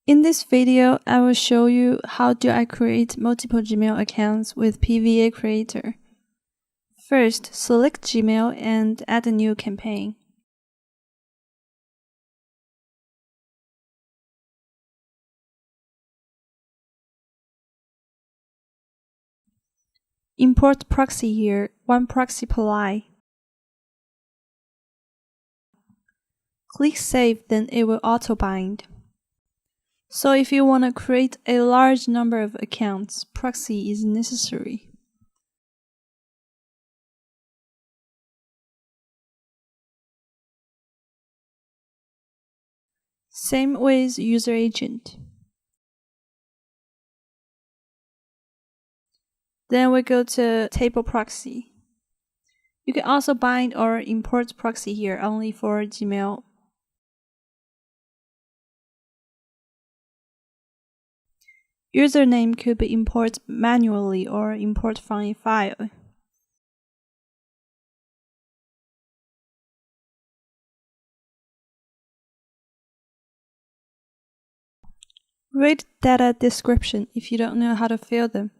In this video, I will show you how do I create multiple Gmail accounts with PVA Creator. First, select Gmail and add a new campaign. Import proxy here, one proxy per line. Click Save, then it will auto-bind. So if you want to create a large number of accounts, proxy is necessary. Same with user agent. Then we go to table proxy. You can also bind or import proxy here only for Gmail. Username could be imported manually or import from a file. Read data description if you don't know how to fill them.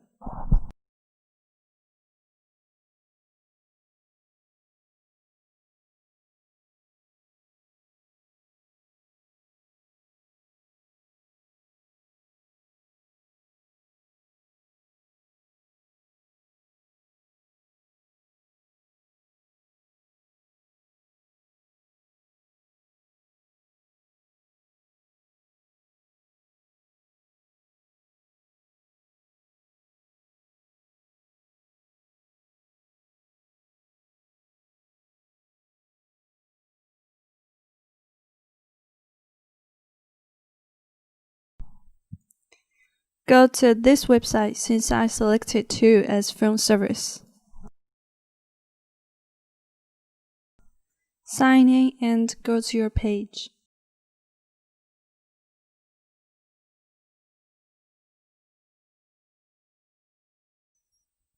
Go to this website since I selected 2 as phone service. Sign in and go to your page.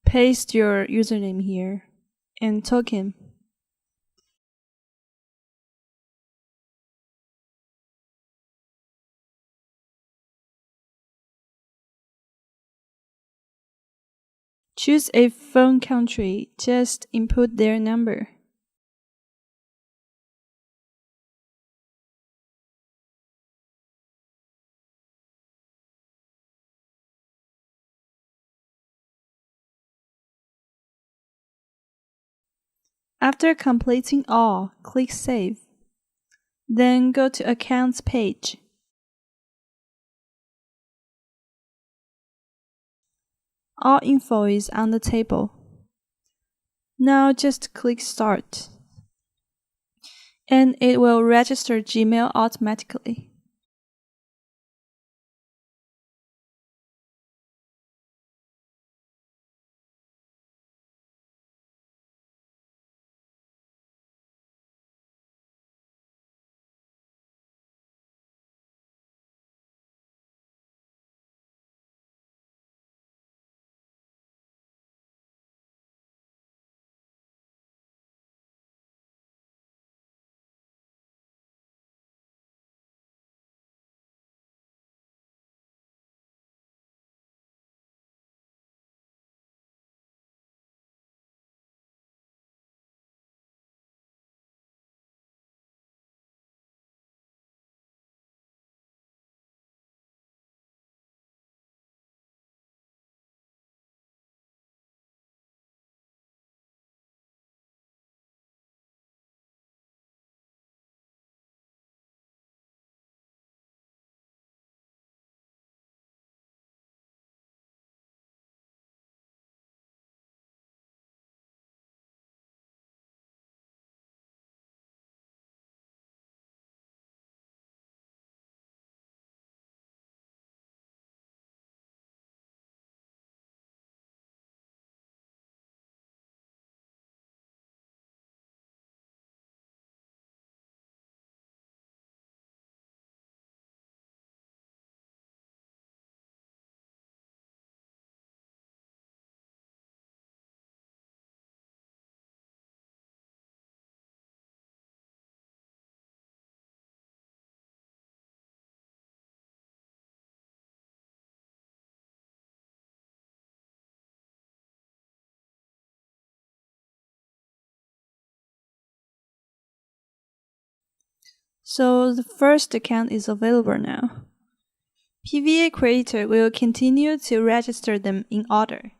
Paste your username here and token. Choose a phone country, just input their number. After completing all, click Save. Then go to Accounts page. All info is on the table. Now just click Start. And it will register Gmail automatically. So the first account is available now. PVA Creator will continue to register them in order.